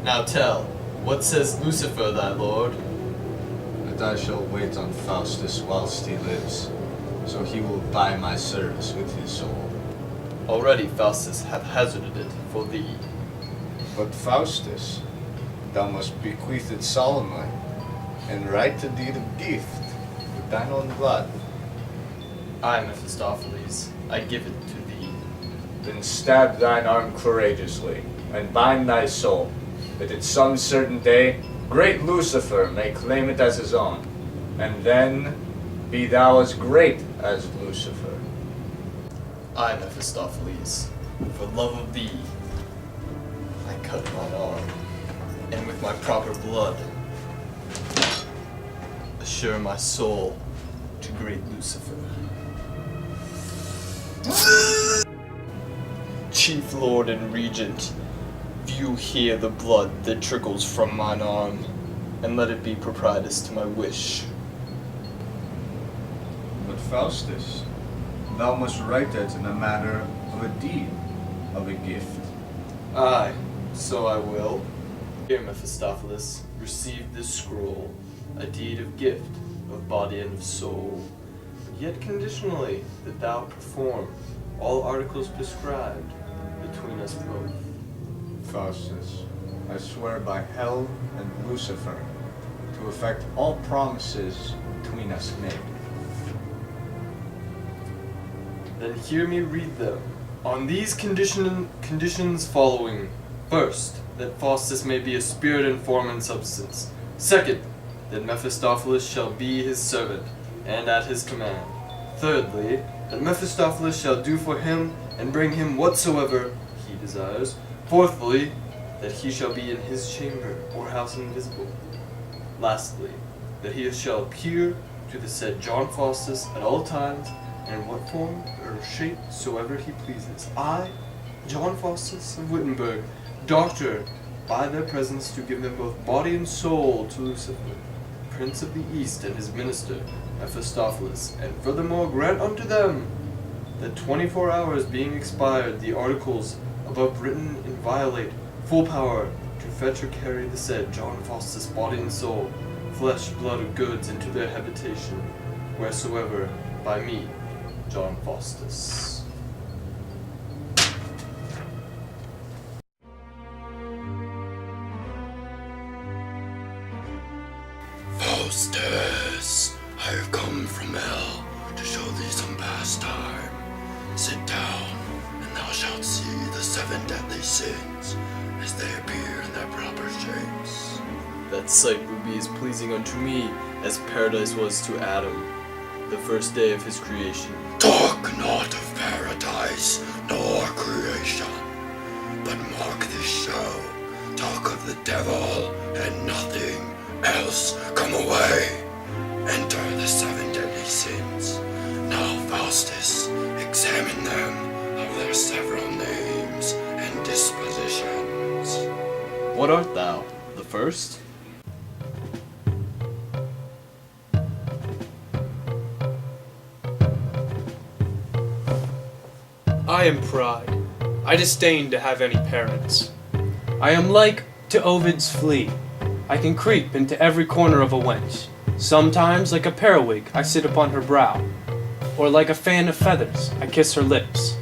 Now tell, what says Lucifer, thy lord? That I shall wait on Faustus whilst he lives, so he will buy my service with his soul. Already Faustus hath hazarded it for thee. But Faustus, thou must bequeath it solemnly, and write a deed of gift with thine own blood. I, Mephistopheles, I give it to thee. Then stab thine arm courageously, and bind thy soul, that at some certain day great Lucifer may claim it as his own, and then be thou as great as Lucifer. I, Mephistopheles, for love of thee, I cut mine arm, and with my proper blood assure my soul to great Lucifer. Chief Lord and Regent, view here the blood that trickles from mine arm, and let it be propitious to my wish. But Faustus, thou must write it in a manner of a deed, of a gift. Aye, so I will. Here, Mephistopheles, receive this scroll, a deed of gift, of body and of soul, yet conditionally that thou perform all articles prescribed between us both. Faustus, I swear by hell and Lucifer to effect all promises between us made. Then hear me read them. On these conditions following: first, that Faustus may be a spirit and form and substance. Second, that Mephistopheles shall be his servant, and at his command. Thirdly, that Mephistopheles shall do for him and bring him whatsoever he desires. Fourthly, that he shall be in his chamber or house invisible. Lastly, that he shall appear to the said John Faustus at all times, and in what form or shape soever he pleases. I, John Faustus of Wittenberg, doctor, by their presence to give them both body and soul to Lucifer, Prince of the East, and his minister, Mephistopheles, and furthermore grant unto them, that 24 hours being expired, the articles above written inviolate, full power to fetch or carry the said John Faustus body and soul, flesh, blood, or goods into their habitation, wheresoever by me, John Faustus. Faustus, I have come from hell to show thee some pastime. Sit down, and thou shalt see the 7 deadly sins as they appear in their proper shapes. That sight will be as pleasing unto me as paradise was to Adam, the first day of his creation. Talk not of paradise nor creation, but mark this show. Talk of the devil and nothing else. Come away. Enter the 7 deadly sins. Now, Faustus, examine them of their several names and dispositions. What art thou? The first? I am pride. I disdain to have any parents. I am like to Ovid's flea. I can creep into every corner of a wench. Sometimes, like a periwig, I sit upon her brow, or like a fan of feathers, I kiss her lips.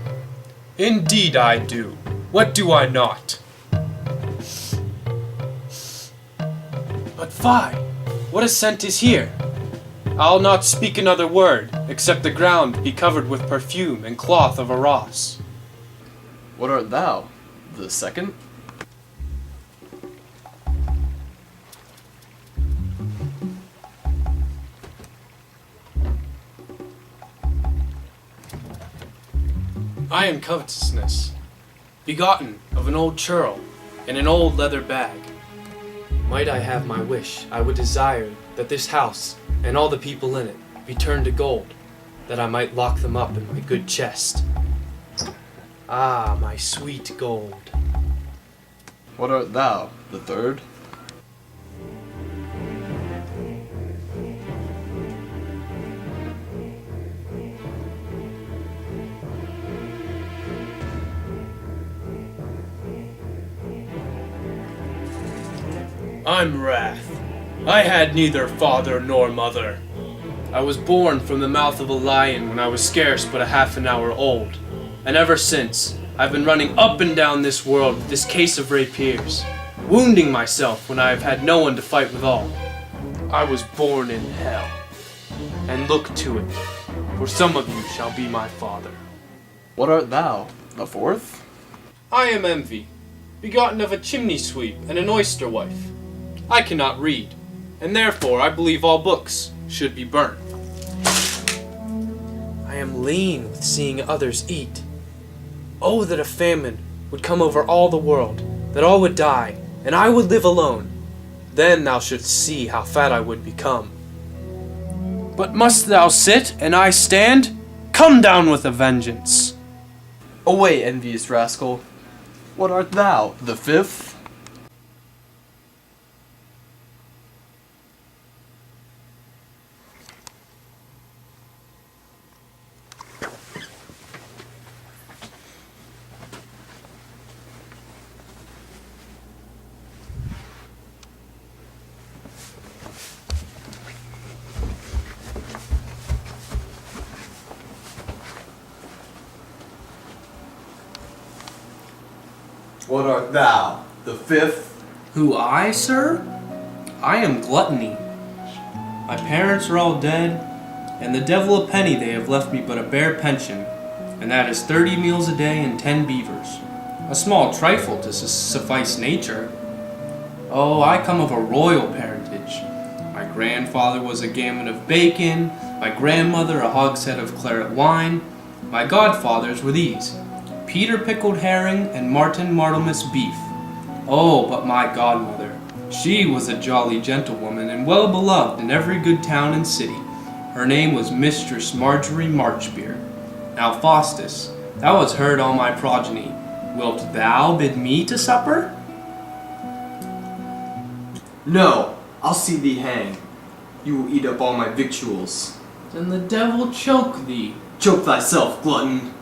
Indeed I do. What do I not? But fie! What a scent is here! I'll not speak another word, except the ground be covered with perfume and cloth of Arras. What art thou? The second? I am covetousness, begotten of an old churl in an old leather bag. Might I have my wish, I would desire that this house and all the people in it be turned to gold, that I might lock them up in my good chest. Ah, my sweet gold. What art thou? The third? I'm Wrath. I had neither father nor mother. I was born from the mouth of a lion when I was scarce but a half an hour old, and ever since, I've been running up and down this world with this case of rapiers, wounding myself when I have had no one to fight withal. I was born in hell, and look to it, for some of you shall be my father. What art thou? The fourth? I am Envy, begotten of a chimney sweep and an oyster wife. I cannot read, and therefore I believe all books should be burnt. I am lean with seeing others eat. Oh, that a famine would come over all the world, that all would die, and I would live alone. Then thou shouldst see how fat I would become. But must thou sit, and I stand? Come down with a vengeance. Away, envious rascal. What art thou? The fifth? What art thou? The fifth? Who, I, sir? I am Gluttony. My parents are all dead, and the devil a penny they have left me but a bare pension, and that is 30 meals a day and 10 beavers. A small trifle to suffice nature. Oh, I come of a royal parentage. My grandfather was a gammon of bacon, my grandmother a hogshead of claret wine. My godfathers were these: Peter pickled herring and Martin Martelmas beef. Oh, but my godmother, she was a jolly gentlewoman and well beloved in every good town and city. Her name was Mistress Marjorie Marchbeer. Now, Faustus, thou hast heard all my progeny. Wilt thou bid me to supper? No, I'll see thee hang. You will eat up all my victuals. Then the devil choke thee. Choke thyself, glutton.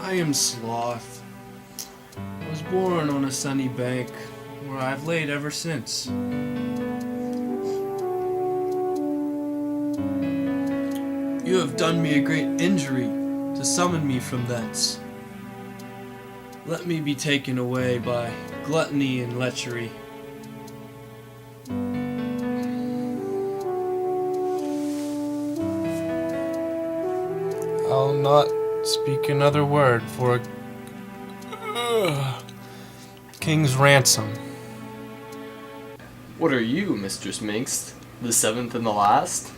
I am Sloth. I was born on a sunny bank, where I have laid ever since. You have done me a great injury to summon me from thence. Let me be taken away by gluttony and lechery. I'll not speak another word for a king's ransom. What are you, Mistress Minx? The seventh and the last?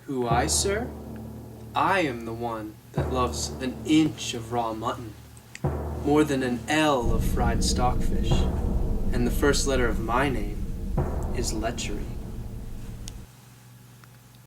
Who, I, sir? I am the one that loves an inch of raw mutton more than an ell of fried stockfish, and the first letter of my name is lechery.